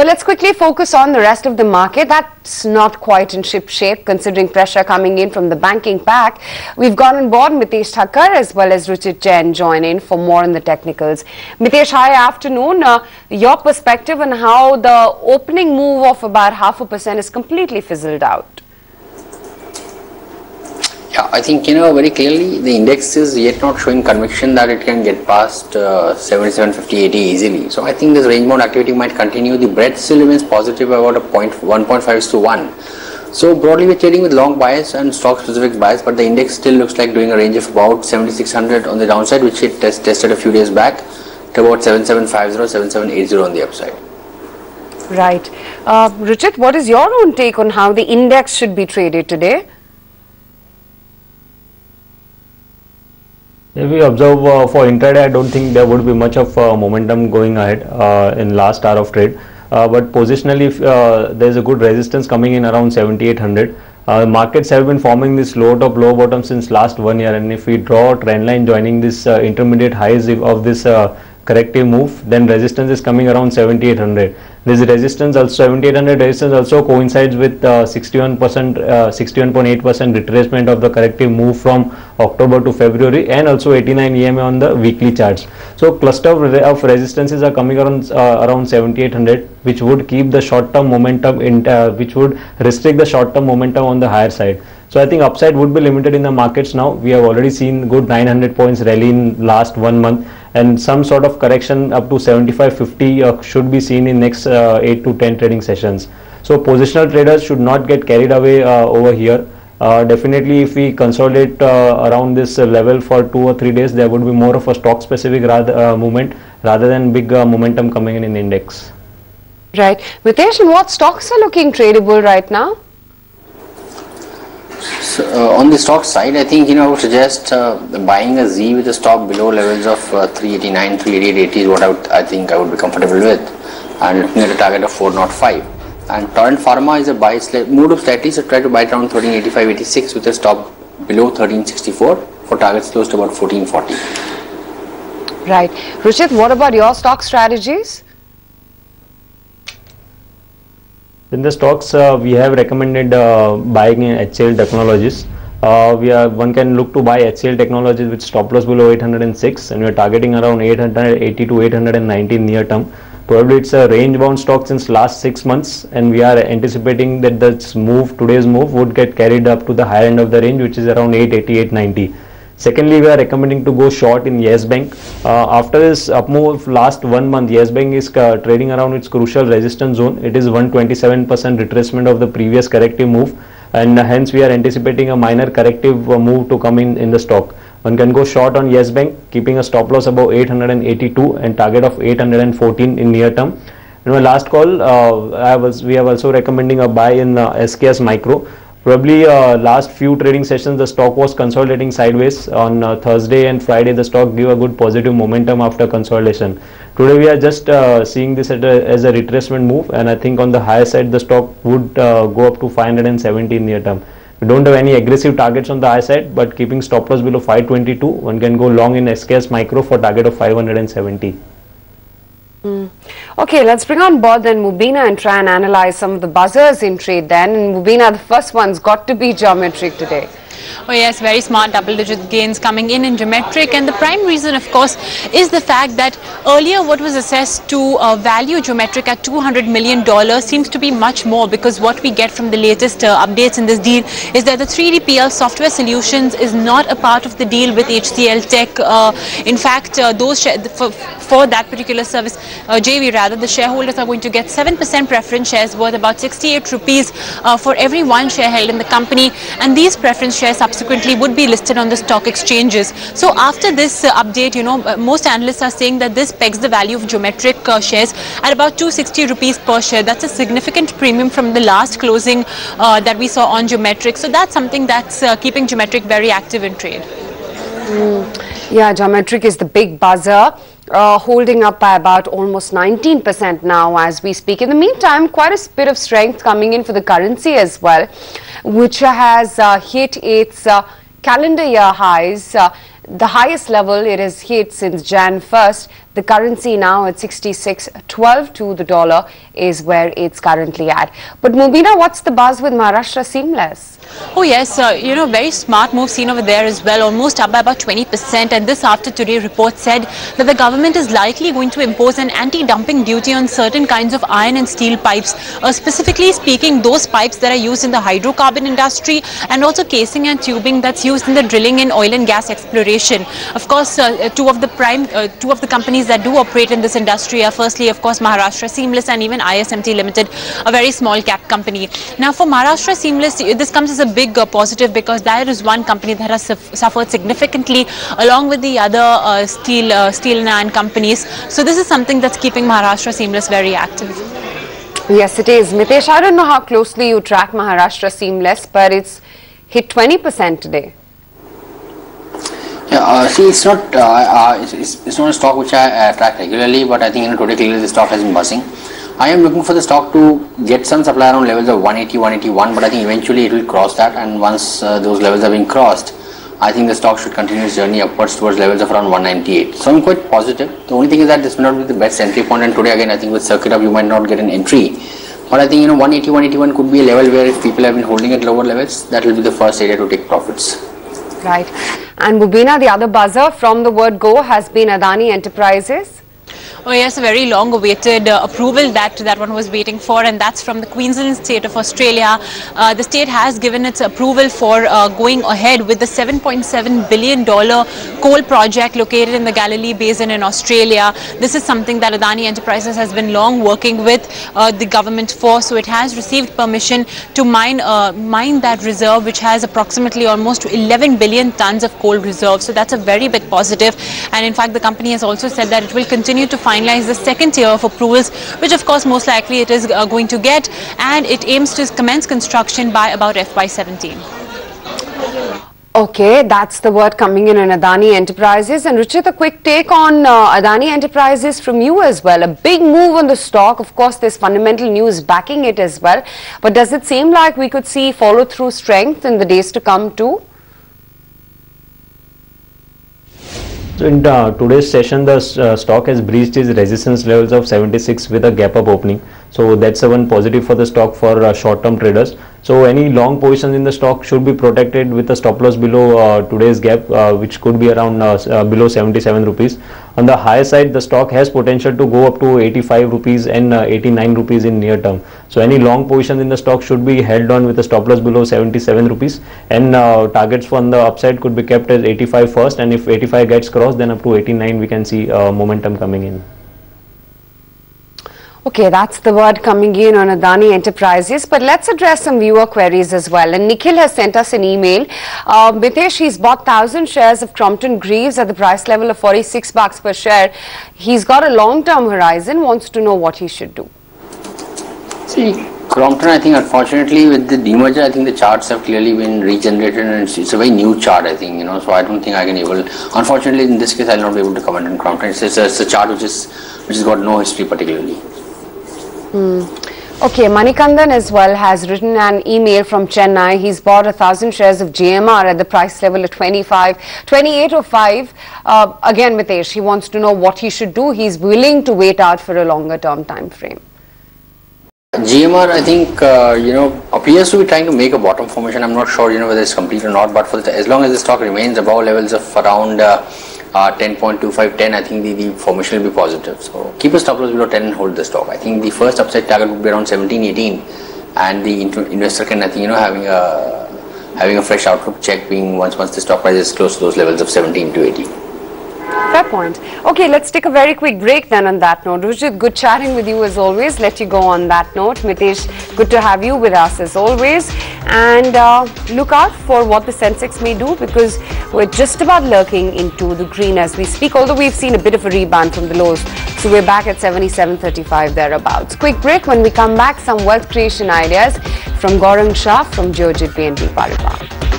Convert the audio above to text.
Well, let's quickly focus on the rest of the market. That's not quite in ship shape considering pressure coming in from the banking pack. We've got on board Mitesh Thakkar as well as Ruchit Jain join in for more on the technicals. Mitesh, hi, afternoon. Your perspective on how the opening move of about 0.5% is completely fizzled out. Yeah, I think, very clearly the index is yet not showing conviction that it can get past 77, 50, 80 easily. So I think this range bound activity might continue. The breadth still remains positive about 1.5 to 1. So broadly we're trading with long bias and stock specific bias, but the index still looks like doing a range of about 7600 on the downside, which it tested a few days back, to about 7750, 7780 on the upside. Right. Ruchit, what is your own take on how the index should be traded today? If we observe for intraday, I don't think there would be much of momentum going ahead in last hour of trade. But positionally, there is a good resistance coming in around 7800. Markets have been forming this low top, low bottom since last 1 year, and if we draw a trend line joining this intermediate highs of this corrective move, then resistance is coming around 7800. This resistance also 7800 resistance also coincides with 61.8% retracement of the corrective move from October to February, and also 89 EMA on the weekly charts. So cluster of resistances are coming around 7800, which would keep the short term momentum in which would restrict the short term momentum on the higher side. So I think upside would be limited in the markets now. We have already seen good 900 points rally in last 1 month, and some sort of correction up to 75.50 should be seen in next 8 to 10 trading sessions. So positional traders should not get carried away over here. Definitely if we consolidate around this level for 2 or 3 days, there would be more of a stock specific movement rather than big momentum coming in index. Right. Mitesh, and what stocks are looking tradable right now? So, on the stock side, I think I would suggest buying a Z with a stop below levels of 389, 388 is what I think I would be comfortable with, and looking at a target of 405. And Torrent Pharma is a buy, moved up slightly, so try to buy it around 1385.86 with a stop below 1364 for targets close to about 1440. Right. Ruchit, what about your stock strategies? In the stocks, we have recommended buying in HCL Technologies. One can look to buy HCL Technologies with stop loss below 806, and we are targeting around 880 to 890 near term. Probably it's a range bound stock since last 6 months, and we are anticipating that today's move would get carried up to the higher end of the range, which is around 880, 890. Secondly, we are recommending to go short in Yes Bank. After this up move last 1 month, Yes Bank is trading around its crucial resistance zone. It is 127% retracement of the previous corrective move, and hence we are anticipating a minor corrective move to come in the stock. One can go short on Yes Bank, keeping a stop loss above 882 and target of 814 in near term. In my last call, we are also recommending a buy in SKS Micro. Probably last few trading sessions the stock was consolidating sideways. On Thursday and Friday the stock gave a good positive momentum after consolidation. Today we are just seeing this as a retracement move, and I think on the higher side the stock would go up to 570 near term. We don't have any aggressive targets on the high side, but keeping stop loss below 522, one can go long in SKS Micro for target of 570. Okay, let's bring on board then Mubina and try and analyze some of the buzzers in trade then. And Mubina, the first one's got to be Geometric today. Oh yes, very smart double-digit gains coming in Geometric, and the prime reason of course is the fact that earlier what was assessed to value Geometric at $200 million seems to be much more, because what we get from the latest updates in this deal is that the 3DPL software solutions is not a part of the deal with HCL Tech. In fact, those for that particular service, JV rather, the shareholders are going to get 7% preference shares worth about 68 rupees for every 1 share held in the company, and these preference shares subsequently would be listed on the stock exchanges. So after this update, most analysts are saying that this pegs the value of Geometric shares at about 260 rupees per share. That's a significant premium from the last closing that we saw on Geometric. So that's something that's keeping Geometric very active in trade. Yeah, Geometric is the big buzzer, holding up by about almost 19% now as we speak. In the meantime, quite a bit of strength coming in for the currency as well, which has hit its calendar year highs. The highest level it has hit since Jan 1st. The currency now at 66.12 to the dollar is where it's currently at. But Mubina, what's the buzz with Maharashtra Seamless? Oh yes, very smart move seen over there as well, almost up by about 20%, and this after today report said that the government is likely going to impose an anti-dumping duty on certain kinds of iron and steel pipes, specifically speaking those pipes that are used in the hydrocarbon industry and also casing and tubing that's used in the drilling and oil and gas exploration. Of course, two of the companies that do operate in this industry are firstly, of course, Maharashtra Seamless and even ISMT Limited, a very small cap company. Now for Maharashtra Seamless, this comes as a big positive because that is one company that has suffered significantly along with the other steel and iron companies. So this is something that's keeping Maharashtra Seamless very active. Yes, it is. Mitesh, I don't know how closely you track Maharashtra Seamless, but it's hit 20% today. Yeah, see, it's not a stock which I track regularly, but I think today clearly the stock has been buzzing. I am looking for the stock to get some supply around levels of 180, 181, but I think eventually it will cross that, and once those levels have been crossed, I think the stock should continue its journey upwards towards levels of around 198. So I'm quite positive. The only thing is that this may not be the best entry point, and today again I think with circuit up you might not get an entry. But I think 180, 181 could be a level where if people have been holding at lower levels, that will be the first area to take profits. Right. And Mubina, the other buzzer from the word go has been Adani Enterprises. Oh yes, a very long awaited approval that one was waiting for, and that's from the Queensland state of Australia. The state has given its approval for going ahead with the $7.7 billion coal project located in the Galilee Basin in Australia. This is something that Adani Enterprises has been long working with the government for, so it has received permission to mine that reserve, which has approximately almost 11 billion tons of coal reserve. So that's a very big positive, and in fact the company has also said that it will continue to finalize the second tier of approvals, which of course most likely it is going to get, and it aims to commence construction by about FY17. Okay, that's the word coming in on Adani Enterprises. And Ruchit, a quick take on Adani Enterprises from you as well. A big move on the stock. Of course, there's fundamental news backing it as well. But does it seem like we could see follow-through strength in the days to come too? So in today's session, the stock has breached its resistance levels of 76 with a gap up opening. So that's one positive for the stock for short-term traders. So any long positions in the stock should be protected with a stop loss below today's gap, which could be around below 77 rupees. On the higher side, the stock has potential to go up to 85 rupees and 89 rupees in near term. So any long positions in the stock should be held on with a stop loss below 77 rupees, and targets on the upside could be kept as 85 first, and if 85 gets crossed, then up to 89 we can see momentum coming in. Okay, that's the word coming in on Adani Enterprises, but let's address some viewer queries as well. And Nikhil has sent us an email. Mitesh, he's bought 1,000 shares of Crompton Greaves at the price level of 46 bucks per share. He's got a long-term horizon, wants to know what he should do. See, Crompton, I think unfortunately with the demerger, I think the charts have clearly been regenerated, and it's a very new chart, I think, so I don't think I can unfortunately in this case I'll not be able to comment on Crompton. It's a chart which has got no history particularly. Okay, Manikandan as well has written an email from Chennai. He's bought 1,000 shares of JMR at the price level of 28.05. Again, Mitesh, he wants to know what he should do. He's willing to wait out for a longer term time frame. GMR, I think, appears to be trying to make a bottom formation. I'm not sure, whether it's complete or not, but as long as the stock remains above levels of around 10.25, 10, I think the formation will be positive. So keep a stop loss below 10 and hold the stock. I think the first upside target would be around 17, 18, and the investor can, I think, having a fresh outlook check being once the stock price is close to those levels of 17 to 18. Fair point. Okay, let's take a very quick break then on that note. Ruchit, good chatting with you as always. Let you go on that note. Mitesh, good to have you with us as always. And look out for what the Sensex may do, because we're just about lurking into the green as we speak, although we've seen a bit of a rebound from the lows. So we're back at 77.35 thereabouts. Quick break. When we come back, some wealth creation ideas from Gaurang Shah from Geojit BNP Paribas.